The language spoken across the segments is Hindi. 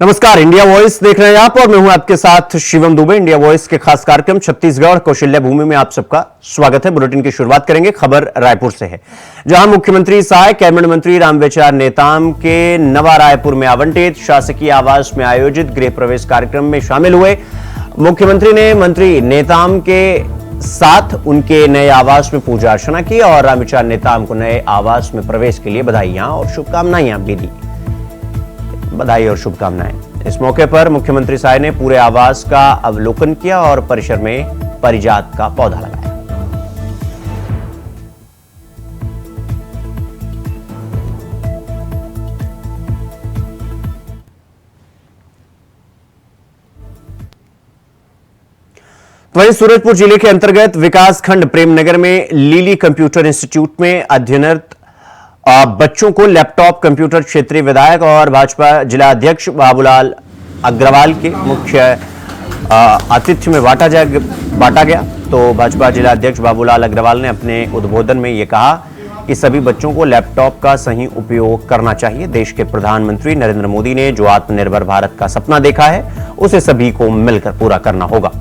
नमस्कार, इंडिया वॉइस देख रहे हैं आप और मैं हूं आपके साथ शिवम दुबे। इंडिया वॉइस के खास कार्यक्रम छत्तीसगढ़ कौशल्य भूमि में आप सबका स्वागत है। बुलेटिन की शुरुआत करेंगे खबर रायपुर से है, जहां मुख्यमंत्री सहायक कैबिनेट मंत्री रामविचार नेताम के नवा रायपुर में आवंटित शासकीय आवास में आयोजित गृह प्रवेश कार्यक्रम में शामिल हुए। मुख्यमंत्री ने मंत्री नेताम के साथ उनके नए आवास में पूजा अर्चना की और रामविचार नेताम को नए आवास में प्रवेश के लिए बधाइयां और शुभकामनाएं भी दी। बधाई और शुभकामनाएं। इस मौके पर मुख्यमंत्री साहब ने पूरे आवास का अवलोकन किया और परिसर में पारिजात का पौधा लगाया। वहीं सूरजपुर जिले के अंतर्गत विकासखंड प्रेमनगर में लीली कंप्यूटर इंस्टीट्यूट में अध्ययनरत बच्चों को लैपटॉप कंप्यूटर क्षेत्रीय विधायक और भाजपा जिला अध्यक्ष बाबूलाल अग्रवाल के मुख्य आतिथ्य में बांटा गया। तो भाजपा जिला अध्यक्ष बाबूलाल अग्रवाल ने अपने उद्बोधन में यह कहा कि सभी बच्चों को लैपटॉप का सही उपयोग करना चाहिए। देश के प्रधानमंत्री नरेंद्र मोदी ने जो आत्मनिर्भर भारत का सपना देखा है, उसे सभी को मिलकर पूरा करना होगा।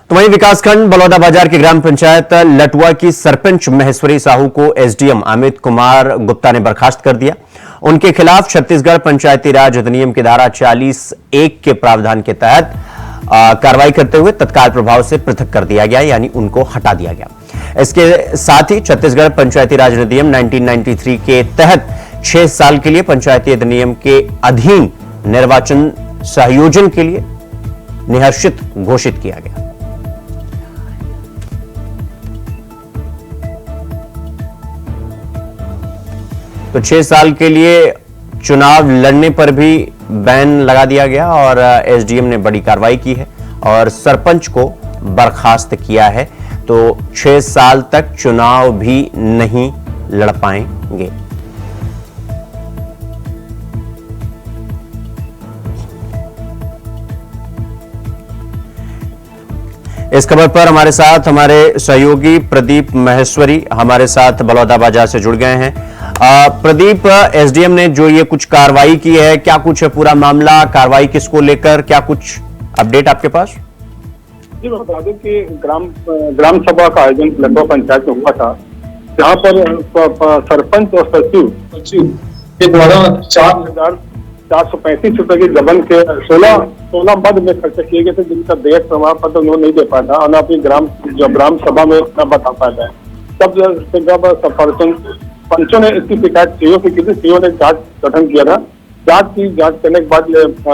तो वहीं विकासखंड बलौदा बाजार की ग्राम पंचायत लटुआ की सरपंच महेश्वरी साहू को एसडीएम अमित कुमार गुप्ता ने बर्खास्त कर दिया। उनके खिलाफ छत्तीसगढ़ पंचायती राज अधिनियम की धारा 40(1) के प्रावधान के तहत कार्रवाई करते हुए तत्काल प्रभाव से पृथक कर दिया गया, यानी उनको हटा दिया गया। इसके साथ ही छत्तीसगढ़ पंचायती राज अधिनियम 1993 के तहत 6 साल के लिए पंचायती अधिनियम के अधीन निर्वाचन सहयोजन के लिए निहर्षित घोषित किया गया। तो 6 साल के लिए चुनाव लड़ने पर भी बैन लगा दिया गया और एसडीएम ने बड़ी कार्रवाई की है और सरपंच को बर्खास्त किया है। तो 6 साल तक चुनाव भी नहीं लड़ पाएंगे। इस खबर पर हमारे साथ हमारे सहयोगी प्रदीप महेश्वरी हमारे साथ बलौदा बाजार से जुड़ गए हैं। प्रदीप, एसडीएम ने जो ये कुछ कार्रवाई की है, क्या कुछ है पूरा मामला, कार्रवाई किसको लेकर, क्या कुछ अपडेट आपके पास? जी, बता दें कि ग्राम सभा का आयोजन लटुआ पंचायत में हुआ था, जहां पर सरपंच और सचिव के द्वारा 4,435 रुपए की जबन के 16 मद में खर्च किए गए थे, जिनका देयक प्रमाण पत्र उन्होंने नहीं दे पाया था और अपनी ग्राम सभा में न बता पाया था। तब पंचों ने इसकी शिकायत सीओ से की थी। सीओ ने जांच गठन किया था। जांच करने के बाद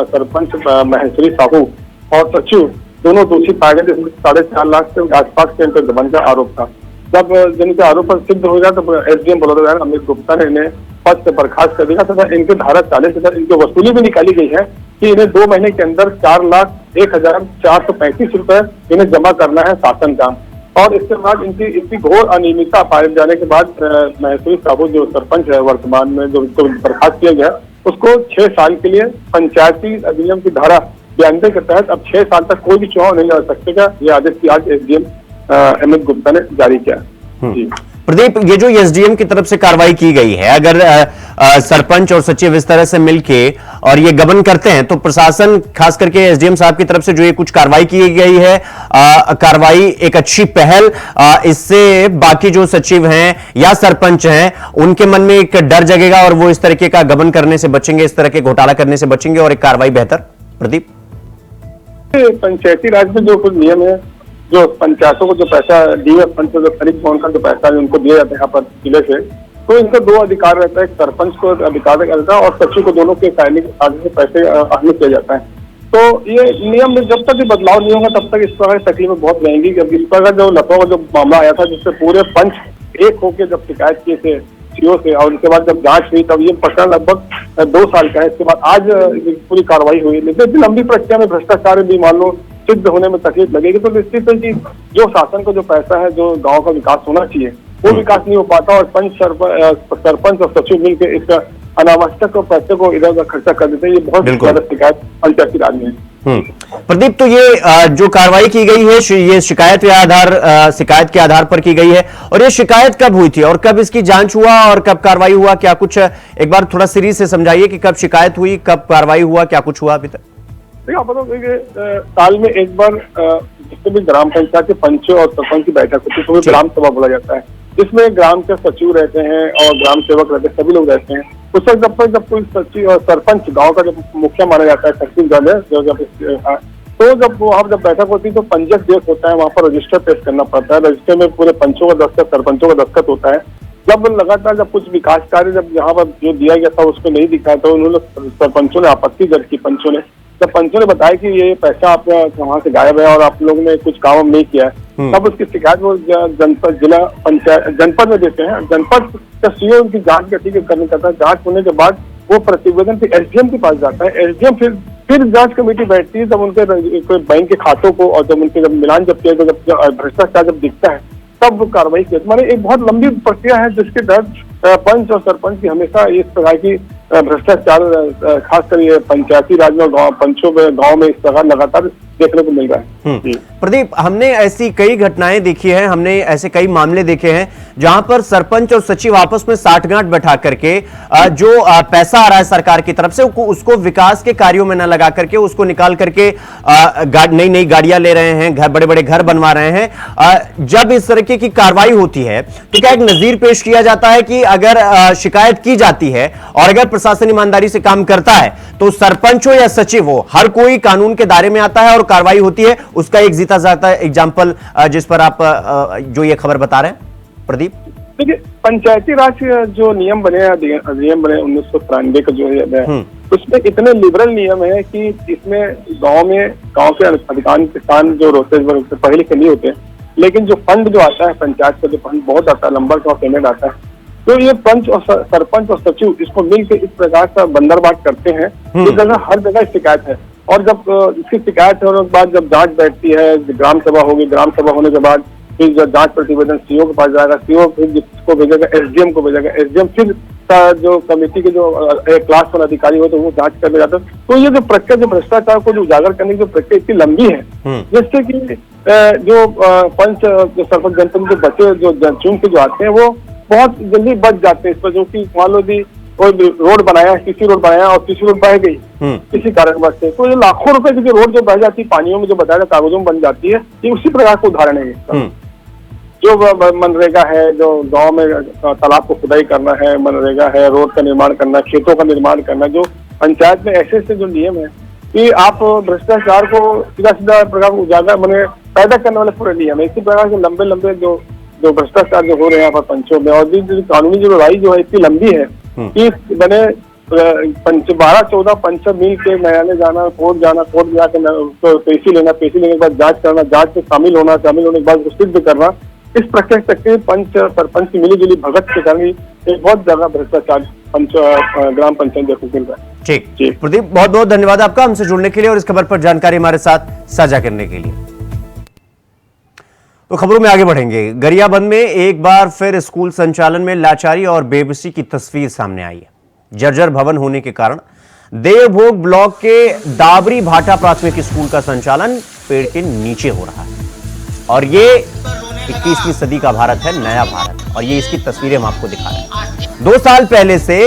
सरपंच महेश्वरी साहू और सचिव दोनों दोषी पाए गए, जिसमें 4.5 लाख के आसपास के इनके दबन का आरोप था। जब जिनके आरोप पर सिद्ध हो गया तो एसडीएम बलौदा अमित गुप्ता ने इन्हें पद से बर्खास्त कर दिया तथा इनके धारा 40 हजार इनकी वसूली भी निकाली गई है कि इन्हें 2 महीने के अंदर 4,01,435 रुपए इन्हें जमा करना है शासन का। और इसके बाद इनकी घोर अनियमितता पाए जाने के बाद महेश्वरी साहू जो सरपंच है वर्तमान में, जो बर्खास्त किया गया, उसको 6 साल के लिए पंचायती अधिनियम की धारा 92 के तहत अब 6 साल तक कोई भी चुनाव नहीं लड़ सकेगा। यह आदेश की आज एसडीएम अमित गुप्ता ने जारी किया। जी प्रदीप, ये जो एसडीएम की तरफ से कार्रवाई की गई है, अगर सरपंच और सचिव इस तरह से मिलके और ये गबन करते हैं तो प्रशासन, खास करके एसडीएम साहब की तरफ से जो ये कुछ कार्रवाई की गई है, कार्रवाई एक अच्छी पहल, इससे बाकी जो सचिव हैं या सरपंच हैं उनके मन में एक डर जगेगा और वो इस तरीके का गबन करने से बचेंगे, इस तरह के घोटाला करने से बचेंगे और एक कार्रवाई बेहतर। प्रदीप, पंचायती राज में जो कुछ नियम है, जो पंचायतों को जो पैसा डीएफ फंड से जो खरीद भवन का जो पैसा उनको दिया जाता है यहाँ पर जिले से, तो इनका 2 अधिकार रहता है। एक सरपंच को अधिकार रहता है और सचिव को, दोनों के साइनी से पैसे आहरित किया जाता है। तो ये नियम में जब तक बदलाव नहीं होगा तब तक इस प्रकार की तकलीफें बहुत रहेंगी। इस प्रकार जो लटुआ का जो मामला आया था, जिससे पूरे पंच एक होकर जब शिकायत किए थे सीओ से और उसके बाद जब जांच हुई तब ये प्रकरण लगभग 2 साल का है। इसके बाद आज पूरी कार्रवाई हुई, लेकिन लंबी प्रक्रिया में भ्रष्टाचार भी मान लो सिद्ध होने में तकलीफ लगेगी। तो निश्चित है कि जो शासन को जो पैसा है, जो गांव का विकास होना चाहिए, वो विकास नहीं हो पाता और सरपंच और सचिव मिलकर इस अनावश्यक पैसे को इधर उधर खर्चा कर देते हैं। ये बहुत ज्यादा शिकायत पंचायती राज में है। प्रदीप, तो ये जो कार्रवाई की गई है ये शिकायत के आधार पर की गई है, और ये शिकायत कब हुई थी और कब इसकी जांच हुआ और कब कार्रवाई हुआ? क्या कुछ एक बार थोड़ा सीरीज से समझाइए कि कब शिकायत हुई, कब कार्रवाई हुआ, क्या कुछ हुआ अभी तक? देखिए, आप बताओ, साल में एक बार जितने भी ग्राम पंचायत के पंचों और सरपंच की बैठक होती है तो ग्राम सभा बोला जाता है, जिसमें ग्राम के सचिव रहते हैं और ग्राम सेवक रहते हैं, सभी लोग रहते हैं। उस वक्त जब कोई सचिव और सरपंच गांव का जब मुखिया माना जाता है, छत्तीसगढ़ है तो जब वहाँ जब बैठक होती है तो पंचायत देश होता है, वहाँ पर रजिस्टर पेश करना पड़ता है। रजिस्टर में पूरे पंचों का दस्तखत, सरपंचों का दस्तखत होता है। जब लगातार जब कुछ विकास कार्य जब यहाँ पर जो दिया गया था उसको नहीं दिखा तो उन्होंने सरपंचों ने आपत्ति दर्ज की। जब पंचों ने बताया कि ये पैसा आपका वहाँ से गायब है और आप लोगों ने कुछ काम नहीं किया है, तब उसकी शिकायत वो जनपद, जिला पंचायत, जनपद में देते हैं। जनपद का सीओ उनकी जांच करने का था। जांच होने के बाद वो प्रतिवेदन फिर एसडीएम के पास जाता है। एसडीएम फिर जांच कमेटी बैठती है। जब उनके बैंक के खातों को और जब उनके जब मिलान जब किया, जब भ्रष्टाचार जब दिखता है तब वो कार्रवाई की। माने एक बहुत लंबी प्रक्रिया है जिसके तहत पंच और सरपंच की हमेशा इस प्रकार की भ्रष्टाचार, खासकर ये पंचायती राज में पंचों में गाँव में इस प्रकार लगातार देखने को मिल रहा है। प्रदीप, हमने ऐसी कई घटनाएं देखी हैं, हमने ऐसे कई मामले देखे हैं जहां पर सरपंच और सचिव आपस में साठगांठ बैठा करके जो पैसा आ रहा है सरकार की तरफ से उसको विकास के कार्यों में न लगा करके उसको निकाल करके नई नई गाड़ियां ले रहे हैं, बड़े बड़े घर बनवा रहे हैं। जब इस तरीके की कार्रवाई होती है तो क्या एक नजीर पेश किया जाता है कि अगर शिकायत की जाती है और अगर प्रशासन ईमानदारी से काम करता है तो सरपंच हो या सचिव हो, हर कोई कानून के दायरे में आता है और कार्रवाई होती है? उसका एक जीता जाता है एग्जाम्पल जिस पर आप जो ये खबर बता रहे हैं प्रदीप। देखिए, पंचायती राज जो नियम बने 1993 का जो है उसमें इतने लिबरल नियम है कि इसमें गांव के अधिकांश किसान जो रोते पढ़े लिखे नहीं होते, लेकिन जो फंड जो आता है पंचायत का, जो फंड बहुत आता है, लंबा का पेमेंट आता है, तो ये पंच और सरपंच और सचिव इसको मिलकर इस प्रकार का बंदरबाट करते हैं। इस जगह हर जगह शिकायत है और जब इसकी शिकायत होने के बाद जब जांच बैठती है, ग्राम सभा होगी, ग्राम सभा होने के बाद फिर जब जांच प्रतिवेदन सीओ के पास जाएगा, सीओ फिर जिसको भेजेगा एसडीएम को भेजेगा, एसडीएम फिर जो कमेटी के जो क्लास वन अधिकारी हो तो वो जांच करने जाता है। तो ये जो प्रक्रिया, जो भ्रष्टाचार को जो उजागर करने की जो प्रक्रिया इतनी लंबी है, जिससे कि जो पंच जो सरपंच जनपद के बच्चे जो चुन के जो आते हैं वो बहुत जल्दी बच जाते हैं इस पर। जो कि मान लो जी कोई रोड बनाया, किसी रोड बनाया और किसी रोड बह गई किसी कारणवश से, तो ये लाखों रुपए की जो रोड जो बह जाती है पानियों में, जो बताया कागजों में बन जाती है, ये उसी प्रकार का उदाहरण है। जो मनरेगा है, जो गांव में तालाब को खुदाई करना है, मनरेगा है, रोड का निर्माण करना, खेतों का निर्माण करना, जो पंचायत में ऐसे जो नियम है कि आप भ्रष्टाचार को सीधा सीधा प्रकार उजागर मैंने पैदा करने वाले पूरे नियम है। इसी प्रकार के लंबे लंबे जो भ्रष्टाचार जो हो रहे हैं यहाँ पर पंचों में, और कानूनी जो लड़ाई जो है इतनी लंबी है कि मैंने 12-14 पंच मिल के न्यायालय जाना, कोर्ट में जाकर पेशी लेने के बाद जांच करना, जांच में शामिल होने के बाद उसको सिद्ध करना, इस प्रक्रिया तक के पंच सरपंच की मिली जुली भगत के कारण एक बहुत ज्यादा भ्रष्टाचार ग्राम पंचायत देखने को मिल रहा है। ठीक, प्रदीप, बहुत बहुत धन्यवाद आपका हमसे जुड़ने के लिए और इस खबर पर जानकारी हमारे साथ साझा करने के लिए। तो खबरों में आगे बढ़ेंगे। गरियाबंद में एक बार फिर स्कूल संचालन में लाचारी और बेबसी की तस्वीर सामने आई है। जर्जर भवन होने के कारण देवभोग ब्लॉक के डाबरी भाटा प्राथमिक स्कूल का संचालन पेड़ के नीचे हो रहा है और ये 21वीं सदी का भारत है, नया भारत, और ये इसकी तस्वीरें हम आपको दिखा रहे हैं। 2 साल पहले से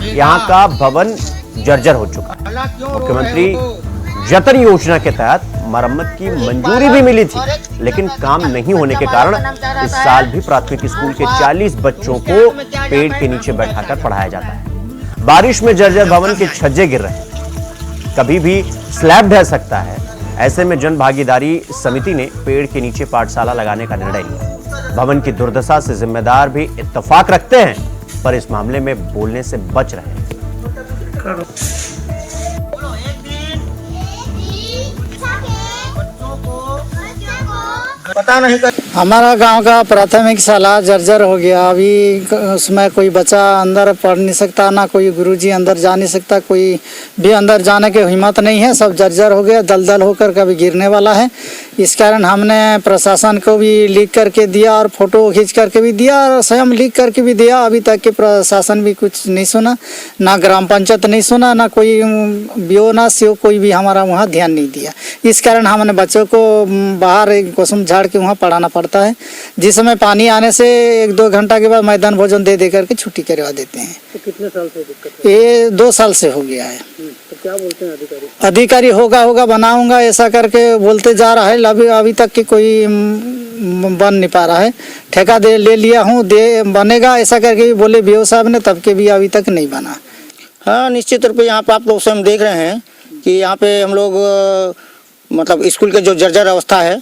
यहाँ का भवन जर्जर हो चुका है। मुख्यमंत्री जतन योजना के तहत मरम्मत की मंजूरी भी मिली थी, लेकिन काम नहीं होने के कारण इस साल भी प्राथमिक स्कूल के 40 बच्चों को पेड़ के नीचे बैठाकर पढ़ाया जाता है। बारिश में जर्जर भवन के छज्जे गिर रहे हैं, कभी भी स्लैब ढह सकता है। ऐसे में जन भागीदारी समिति ने पेड़ के नीचे पाठशाला लगाने का निर्णय लिया। भवन की दुर्दशा से जिम्मेदार भी इत्तेफाक रखते हैं, पर इस मामले में बोलने से बच रहे हैं। पता नहीं हमारा गांव का प्राथमिक शाला जर्जर हो गया। अभी उसमें कोई बच्चा अंदर पढ़ नहीं सकता, ना कोई गुरुजी अंदर जा नहीं सकता, कोई भी अंदर जाने की हिम्मत नहीं है। सब जर्जर हो गया, दलदल होकर कभी गिरने वाला है। इस कारण हमने प्रशासन को भी लिख करके दिया और फोटो खींच करके भी दिया और स्वयं लिख करके भी दिया। अभी तक के प्रशासन भी कुछ नहीं सुना, ना ग्राम पंचायत नहीं सुना, ना कोई बीओ ना सीओ कोई भी हमारा वहाँ ध्यान नहीं दिया। इस कारण हमने बच्चों को बाहर एक कुसुम झाड़ के वहाँ पढ़ाना पड़ता है, जिसमें पानी आने से 1-2 घंटा के बाद मैदान भोजन दे करके छुट्टी करवा देते हैं। तो कितने साल से दिक्कत है? ये 2 साल से हो गया है। तो क्या बोलते हैं अधिकारी? अधिकारी होगा बनाऊंगा ऐसा करके बोलते जा रहा है। अभी तक की कोई बन नहीं पा रहा है। ठेका ले लिया हूँ, बनेगा ऐसा करके भी बोले बीओ साहब ने, तब के भी अभी तक नहीं बना। हाँ, निश्चित तौर पे यहाँ पे आप लोग स्वयं देख रहे हैं कि यहाँ पे हम लोग मतलब स्कूल के जो जर्जर अवस्था है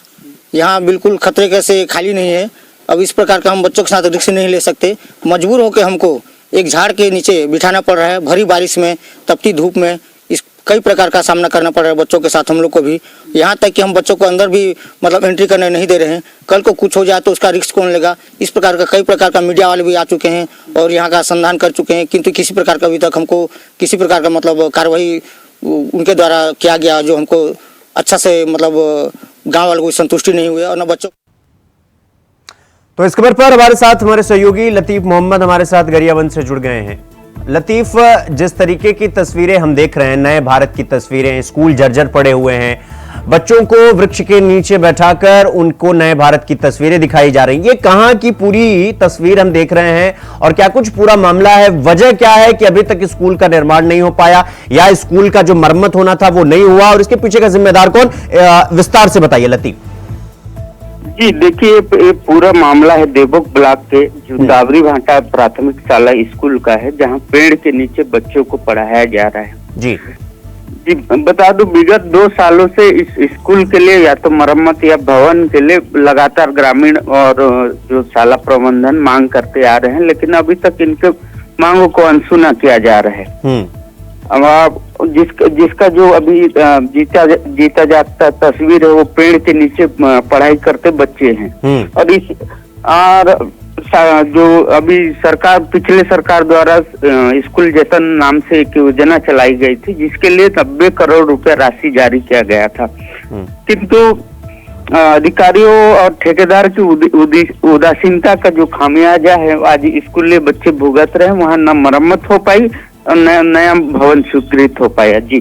यहाँ बिल्कुल खतरे के से खाली नहीं है। अब इस प्रकार का हम बच्चों के साथ रिस्क नहीं ले सकते। मजबूर होकर हमको एक झाड़ के नीचे बिठाना पड़ रहा है, भरी बारिश में, तपती धूप में। इस कई प्रकार का सामना करना पड़ रहा है बच्चों के साथ हम लोग को भी। यहाँ तक कि हम बच्चों को अंदर भी मतलब एंट्री करने नहीं दे रहे हैं। कल को कुछ हो जाए तो उसका रिस्क कौन लेगा? इस प्रकार का कई प्रकार का मीडिया वाले भी आ चुके हैं और यहाँ का संधान कर चुके हैं, किंतु किसी प्रकार का अभी तक हमको किसी प्रकार का मतलब कार्रवाई उनके द्वारा किया गया जो हमको अच्छा से मतलब गाँव वालों को संतुष्टि नहीं हुई और न बच्चों। तो इस खबर पर हमारे साथ हमारे सहयोगी लतीफ मोहम्मद हमारे साथ गरियाबंद से जुड़ गए हैं। लतीफ, जिस तरीके की तस्वीरें हम देख रहे हैं, नए भारत की तस्वीरें, स्कूल जर्जर पड़े हुए हैं, बच्चों को वृक्ष के नीचे बैठाकर उनको नए भारत की तस्वीरें दिखाई जा रही हैं, ये कहां की पूरी तस्वीर हम देख रहे हैं और क्या कुछ पूरा मामला है? वजह क्या है कि अभी तक स्कूल का निर्माण नहीं हो पाया या स्कूल का जो मरम्मत होना था वो नहीं हुआ और इसके पीछे का जिम्मेदार कौन? विस्तार से बताइए लतीफ। जी देखिए, ये पूरा मामला है देवोक ब्लॉक के जो दावरी भाटा प्राथमिक शाला स्कूल का है, जहां पेड़ के नीचे बच्चों को पढ़ाया जा रहा है। जी बता दूं, विगत 2 सालों से इस स्कूल के लिए या तो मरम्मत या भवन के लिए लगातार ग्रामीण और जो शाला प्रबंधन मांग करते आ रहे हैं, लेकिन अभी तक इनके मांगों को अनसुना किया जा रहा है। अब जिसका जो अभी जीता जागता तस्वीर है वो पेड़ के नीचे पढ़ाई करते बच्चे हैं। और जो अभी पिछले सरकार द्वारा स्कूल जतन नाम से एक योजना चलाई गई थी, जिसके लिए 90 करोड़ रुपया राशि जारी किया गया था, किंतु अधिकारियों और ठेकेदार की उदासीनता का जो खामियाजा है आज स्कूल बच्चे भुगत रहे हैं। वहाँ न मरम्मत हो पाई और नया भवन स्वीकृत हो पाया। जी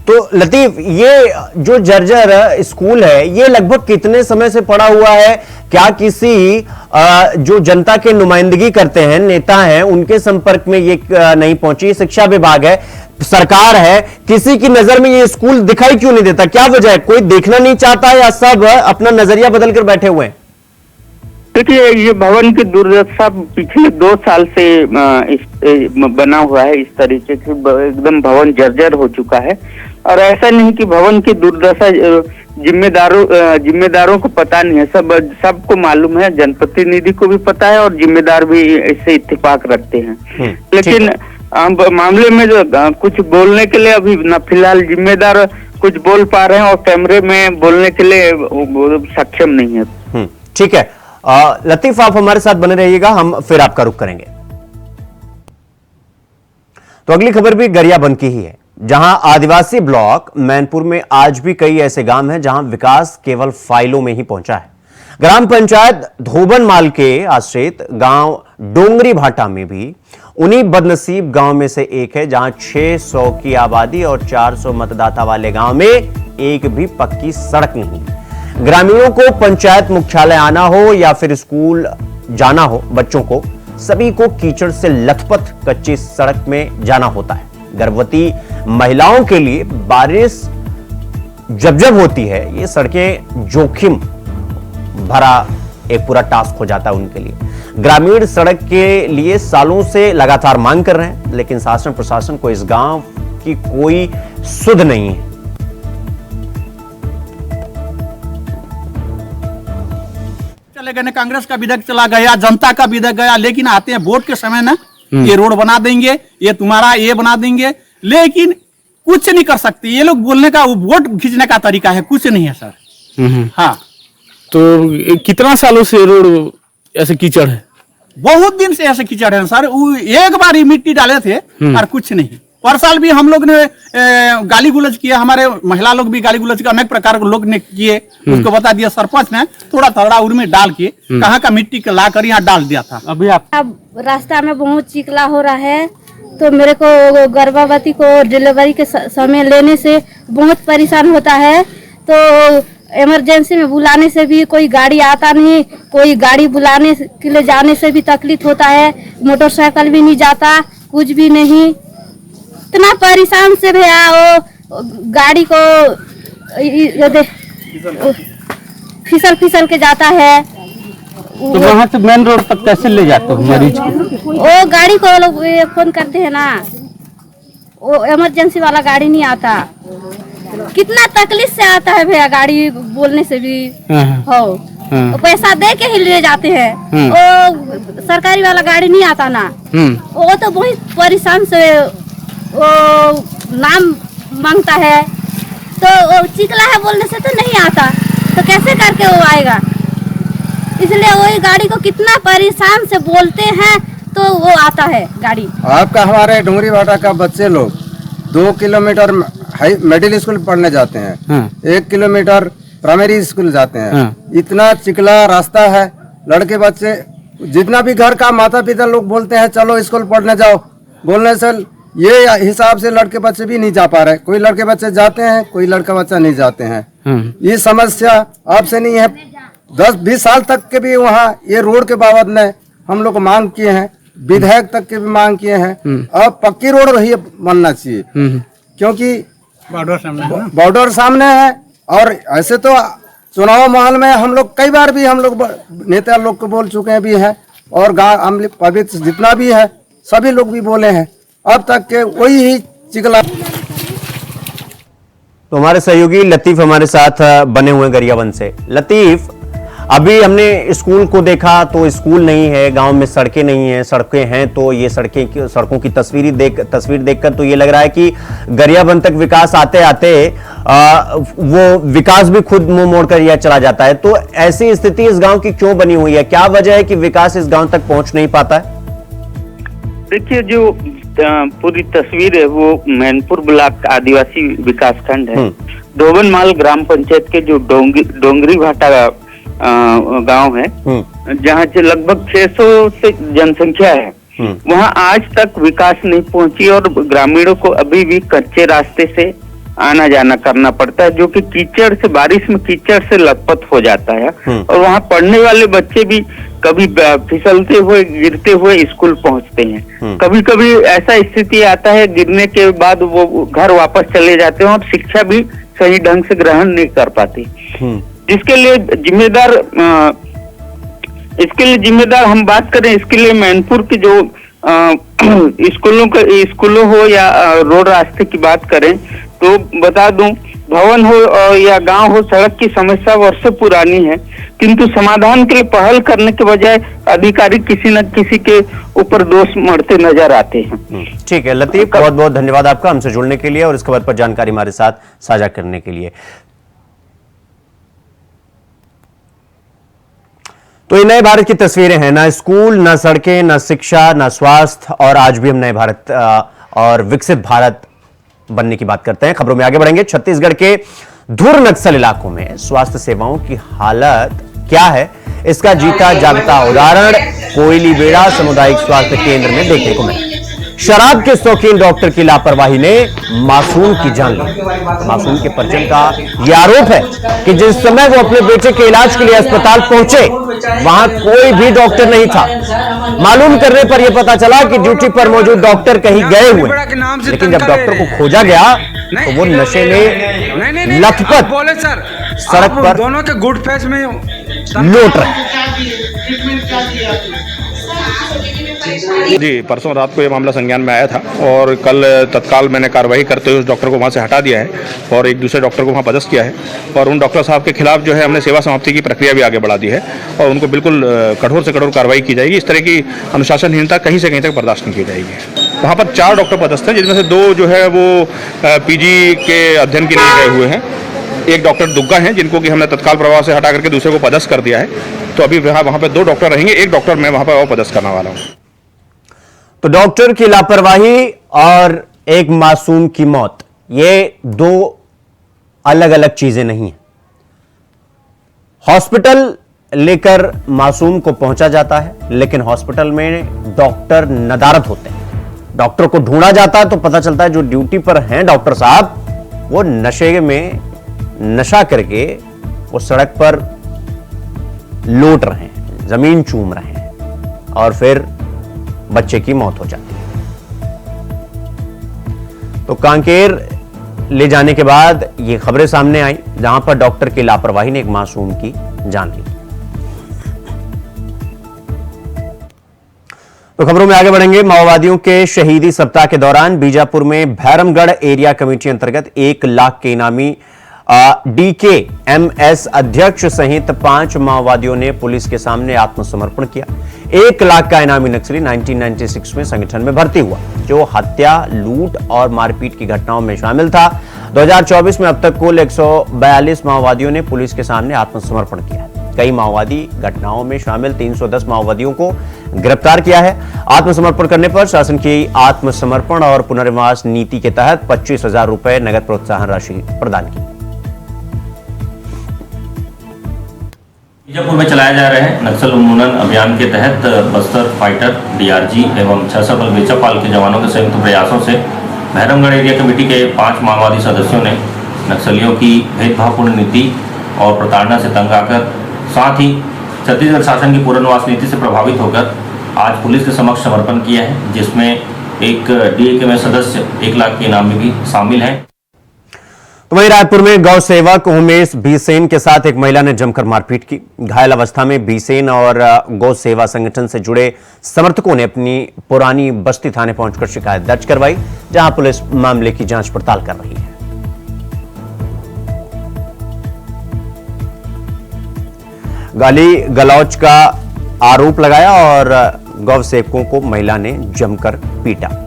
तो लतीफ, ये जो जर्जर स्कूल है ये लगभग कितने समय से पड़ा हुआ है? क्या किसी जो जनता के नुमाइंदगी करते हैं, नेता हैं, उनके संपर्क में ये नहीं पहुंची? शिक्षा विभाग है, सरकार है, किसी की नजर में ये स्कूल दिखाई क्यों नहीं देता? क्या वजह है? कोई देखना नहीं चाहता या सब अपना नजरिया बदल कर बैठे हुए हैं? देखिए, ये भवन की दुर्दशा पिछले 2 साल से बना हुआ है। इस तरीके से एकदम भवन जर्जर हो चुका है और ऐसा नहीं कि भवन की दुर्दशा जिम्मेदारों को पता नहीं है, सबको मालूम है, जनप्रतिनिधि को भी पता है और जिम्मेदार भी इससे इत्तेफाक रखते हैं। लेकिन मामले में जो कुछ बोलने के लिए अभी न फिलहाल जिम्मेदार कुछ बोल पा रहे हैं और कैमरे में बोलने के लिए सक्षम नहीं है। ठीक है लतीफ, आप हमारे साथ बने रहिएगा, हम फिर आपका रुख करेंगे। तो अगली खबर भी गरियाबंद की ही है, जहां आदिवासी ब्लॉक मैनपुर में आज भी कई ऐसे गांव हैं जहां विकास केवल फाइलों में ही पहुंचा है। ग्राम पंचायत धोबनमाल के आश्रित गांव डोंगरी भाटा में भी उन्हीं बदनसीब गांव में से एक है जहां 600 की आबादी और 400 मतदाता वाले गांव में एक भी पक्की सड़क नहीं है। ग्रामीणों को पंचायत मुख्यालय आना हो या फिर स्कूल जाना हो, बच्चों को सभी को कीचड़ से लथपथ कच्ची सड़क में जाना होता है। गर्भवती महिलाओं के लिए बारिश जब होती है, ये सड़कें जोखिम भरा एक पूरा टास्क हो जाता है उनके लिए। ग्रामीण सड़क के लिए सालों से लगातार मांग कर रहे हैं, लेकिन शासन प्रशासन को इस गांव की कोई सुध नहीं है। चले गए, कांग्रेस का विधायक चला गया, जनता का विधायक गया, लेकिन आते हैं वोट के समय ना ये रोड बना देंगे, ये तुम्हारा ये बना देंगे, लेकिन कुछ नहीं कर सकते। ये लोग बोलने का वोट खींचने का तरीका है, कुछ नहीं है सर। हाँ, तो कितना सालों से रोड ऐसे कीचड़ है? बहुत दिन से ऐसे कीचड़ है सर। एक बार ही मिट्टी डाले थे और कुछ नहीं। पर साल भी हम लोग ने गाली गुलज किया, हमारे महिला लोग भी गाली गुलज किया, अनेक प्रकार के लोग ने किए। उसको बता दिया सरपंच ने, थोड़ा थोड़ा उर्मी डाल के कहाँ का मिट्टी के ला कर यहाँ डाल दिया था। अभी आप अब रास्ता में बहुत चिकला हो रहा है, तो मेरे को गर्भवती को डिलीवरी के समय लेने से बहुत परेशान होता है। तो इमरजेंसी में बुलाने से भी कोई गाड़ी आता नहीं, कोई गाड़ी बुलाने के लिए जाने से भी तकलीफ होता है, मोटरसाइकिल भी नहीं जाता, कुछ भी नहीं। इतना परेशान से भैया वो गाड़ी को फिसल फिसल के जाता है। तो वहाँ से मेन रोड तक कैसे ले जाते हो मरीज को? वो गाड़ी को लोग फोन करते हैं ना, वो इमरजेंसी वाला गाड़ी नहीं आता। कितना तकलीफ से आता है भैया, गाड़ी बोलने से भी हो। वो पैसा दे के ही ले जाते हैं। वो सरकारी वाला गाड़ी नहीं आता ना, वो तो बहुत परेशान से वो नाम मांगता है। तो वो चिकला है बोलने से तो नहीं आता, तो कैसे करके वो आएगा? इसलिए वही गाड़ी को कितना परेशान से बोलते हैं तो वो आता है गाड़ी। आपका हमारे डुंगरी भाटा का बच्चे लोग 2 किलोमीटर मिडिल स्कूल पढ़ने जाते हैं, 1 किलोमीटर प्राइमरी स्कूल जाते हैं। इतना चिकला रास्ता है, लड़के बच्चे जितना भी घर का माता पिता लोग बोलते हैं चलो स्कूल पढ़ने जाओ, बोलने से ये हिसाब से लड़के बच्चे भी नहीं जा पा रहे। कोई लड़के बच्चे जाते हैं, कोई लड़का बच्चा नहीं जाते हैं। ये समस्या आपसे नहीं है, 10-20 साल तक के भी वहाँ ये रोड के बाबत में हम लोग मांग किए हैं, विधायक तक के भी मांग किए हैं। अब पक्की रोड ही बनना चाहिए, क्योंकि बॉर्डर सामने है। और ऐसे तो चुनाव माहौल में हम लोग कई बार भी हम लोग नेता लोग को बोल चुके हैं भी हैं, और गाँव पवित्र जितना भी है सभी लोग भी बोले हैं। अब तक के वही ही चिकला। तो हमारे सहयोगी लतीफ हमारे साथ बने हुए गरियाबंद से। लतीफ, अभी हमने स्कूल को देखा तो स्कूल नहीं है, गांव में सड़कें नहीं है, सड़कें हैं तो ये सड़कों की तस्वीर देखकर तो ये लग रहा है कि गरियाबंद तक विकास आते आते वो विकास भी खुद मुंह मोड़कर यह चला जाता है। तो ऐसी स्थिति इस गांव की क्यों बनी हुई है? क्या वजह है कि विकास इस गांव तक पहुंच नहीं पाता है? देखिए, जो पूरी तस्वीर है वो मैनपुर ब्लॉक आदिवासी विकास खंड है। धोबनमाल ग्राम पंचायत के जो डोंगरी भाटा गांव है, जहाँ से लगभग 600 से जनसंख्या है, वहाँ आज तक विकास नहीं पहुंची और ग्रामीणों को अभी भी कच्चे रास्ते से आना जाना करना पड़ता है, जो कि कीचड़ से, बारिश में कीचड़ से लथपथ हो जाता है। और वहाँ पढ़ने वाले बच्चे भी कभी फिसलते हुए, गिरते हुए स्कूल पहुंचते हैं। कभी कभी ऐसा स्थिति आता है, गिरने के बाद वो घर वापस चले जाते हैं और शिक्षा भी सही ढंग से ग्रहण नहीं कर पाते। जिसके लिए जिम्मेदार हम बात करें, इसके लिए मैनपुर के जो स्कूलों हो या रोड रास्ते की बात करें तो बता दूं, भवन हो या गांव हो, सड़क की समस्या वर्षों पुरानी है, किंतु समाधान के लिए पहल करने के बजाय अधिकारी किसी न किसी के ऊपर दोष मढ़ते नजर आते हैं। ठीक है लतीफ, बहुत बहुत धन्यवाद आपका हमसे जुड़ने के लिए और इस खबर पर जानकारी हमारे साथ साझा करने के लिए। तो ये नए भारत की तस्वीरें हैं, ना स्कूल, ना सड़कें, ना शिक्षा, ना स्वास्थ्य, और आज भी हम नए भारत और विकसित भारत बनने की बात करते हैं। खबरों में आगे बढ़ेंगे। छत्तीसगढ़ के धुर नक्सल इलाकों में स्वास्थ्य सेवाओं की हालत क्या है, इसका जीता जागता उदाहरण कोयली बेड़ा सामुदायिक स्वास्थ्य केंद्र में देखने को मिला। शराब के शौकीन डॉक्टर की लापरवाही ने मासूम की जान ली। मासूम के परिजन का यह आरोप है कि जिस समय वो अपने बेटे के इलाज के लिए अस्पताल पहुंचे, वहां कोई भी डॉक्टर नहीं था। मालूम करने पर यह पता चला कि ड्यूटी पर मौजूद डॉक्टर कहीं गए हुए, लेकिन जब डॉक्टर को खोजा गया तो वो नशे में लथपथ सड़क पर दोनों के गुड फेस में लौट रहे। जी, परसों रात को ये मामला संज्ञान में आया था और कल तत्काल मैंने कार्रवाई करते हुए उस डॉक्टर को वहाँ से हटा दिया है और एक दूसरे डॉक्टर को वहाँ पदस्थ किया है। और उन डॉक्टर साहब के खिलाफ जो है हमने सेवा समाप्ति की प्रक्रिया भी आगे बढ़ा दी है और उनको बिल्कुल कठोर से कठोर कार्रवाई की जाएगी। इस तरह की अनुशासनहीनता कहीं से कहीं तक बर्दाश्त नहीं की जाएगी। वहाँ पर 4 डॉक्टर पदस्थ हैं, जिनमें से 2 जो है वो PG के अध्ययन के लिए गए हुए हैं एक डॉक्टर दुग्गा हैं जिनको कि हमने तत्काल प्रभाव से हटा करके दूसरे को पदस्थ कर दिया है। तो अभी वहाँ पे 2 डॉक्टर रहेंगे, एक डॉक्टर मैं वहाँ पे और पदस्थ करने वाला हूँ। तो डॉक्टर की लापरवाही और एक मासूम की मौत, ये 2 अलग अलग चीजें नहीं हैं। हॉस्पिटल लेकर मासूम को पहुंचा जाता है, लेकिन हॉस्पिटल में डॉक्टर नदारत होते हैं। डॉक्टर को ढूंढा जाता है तो पता चलता है जो ड्यूटी पर हैं डॉक्टर साहब, वो नशे में नशा करके वो सड़क पर लौट रहे हैं, जमीन चूम रहे हैं और फिर बच्चे की मौत हो जाती है। तो कांकेर ले जाने के बाद ये खबरें सामने आई जहां पर डॉक्टर की लापरवाही ने एक मासूम की जान ली। तो खबरों में आगे बढ़ेंगे। माओवादियों के शहीदी सप्ताह के दौरान बीजापुर में भैरमगढ़ एरिया कमेटी अंतर्गत 1 लाख के इनामी DKMS अध्यक्ष सहित 5 माओवादियों ने पुलिस के सामने आत्मसमर्पण किया। 1 लाख का इनामी नक्सली 1996 में संगठन में भर्ती हुआ, जो हत्या, लूट और मारपीट की घटनाओं में शामिल था। 2024 में अब तक कुल 142 माओवादियों ने पुलिस के सामने आत्मसमर्पण किया है। कई माओवादी घटनाओं में शामिल 310 माओवादियों को गिरफ्तार किया है। आत्मसमर्पण करने पर शासन की आत्मसमर्पण और पुनर्वास नीति के तहत 25,000 रुपए नगद प्रोत्साहन राशि प्रदान की। बीजापुर में चलाए जा रहे नक्सल उन्मूलन अभियान के तहत बस्तर फाइटर, DRG एवं 6 सबल बेचापाल के जवानों के संयुक्त प्रयासों से भैरमगढ़ एरिया कमेटी के 5 माओवादी सदस्यों ने नक्सलियों की भेदभावपूर्ण नीति और प्रताड़ना से तंग आकर, साथ ही छत्तीसगढ़ शासन की पुनर्वास नीति से प्रभावित होकर आज पुलिस के समक्ष समर्पण किया है, जिसमें एक DKMS सदस्य 1 लाख के इनामी भी शामिल हैं। तो वहीं रायपुर में गौ सेवक उमेश भीसेन के साथ एक महिला ने जमकर मारपीट की। घायल अवस्था में भीसेन और गौ सेवा संगठन से जुड़े समर्थकों ने अपनी पुरानी बस्ती थाने पहुंचकर शिकायत दर्ज करवाई, जहां पुलिस मामले की जांच पड़ताल कर रही है। गाली गलौज का आरोप लगाया और गौ सेवकों को महिला ने जमकर पीटा।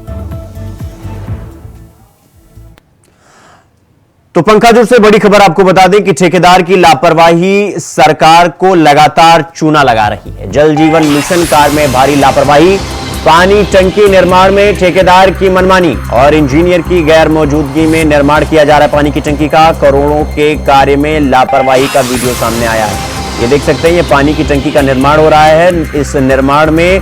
तो पंखाजुर से बड़ी खबर आपको बता दें कि ठेकेदार की लापरवाही सरकार को लगातार चूना लगा रही है। जल जीवन मिशन कार्य में भारी लापरवाही, पानी टंकी निर्माण में ठेकेदार की मनमानी और इंजीनियर की गैर मौजूदगी में निर्माण किया जा रहा है पानी की टंकी का। करोड़ों के कार्य में लापरवाही का वीडियो सामने आया है। ये देख सकते हैं, ये पानी की टंकी का निर्माण हो रहा है। इस निर्माण में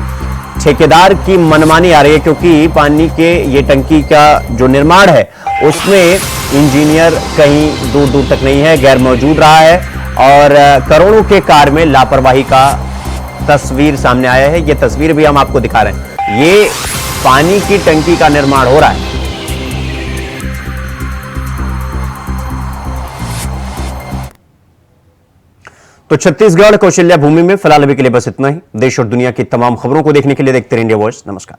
ठेकेदार की मनमानी आ रही है, क्योंकि पानी के ये टंकी का जो निर्माण है उसमें इंजीनियर कहीं दूर दूर तक नहीं है, गैर मौजूद रहा है और करोड़ों के कार्य में लापरवाही का तस्वीर सामने आया है। ये तस्वीर भी हम आपको दिखा रहे हैं। ये पानी की टंकी का निर्माण हो रहा है। तो छत्तीसगढ़ कौशल्या भूमि में फिलहाल अभी के लिए बस इतना ही। देश और दुनिया की तमाम खबरों को देखने के लिए देखते रहिए इंडिया वॉइस। नमस्कार।